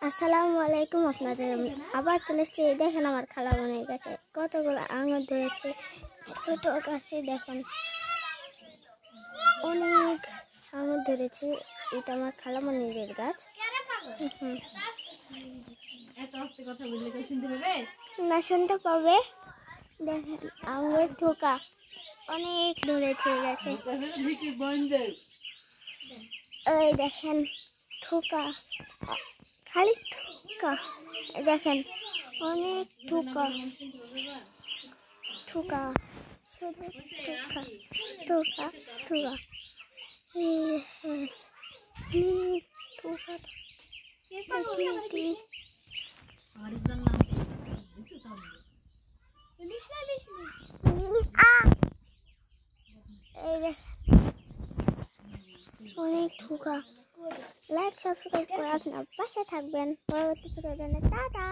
আসসালামু আলাইকুম আপনাদের আবার চলে এসেছি। দেখেন আমার খালামণির কাছে কতগুলো আঙুর ধরেছে ছোট গাছে। দেখেন অনেক আঙুর ধরেছে। এটা আমার খালামণির গাছ। না শুনতে পাবে। দেখেন আঙুরের থোকা অনেক ধরেছে গাছে। এই দেখেন থোকা, খালি থোকা। দেখেন অনেক থোকা থোকা, শুধু থোকা থোকা থোকা। অনেক থোকা। লাইক সাবস্ক্রাইব করে আপনার পাশে থাকবেন। পরবর্তী ভিডিওর জন্য টাটা।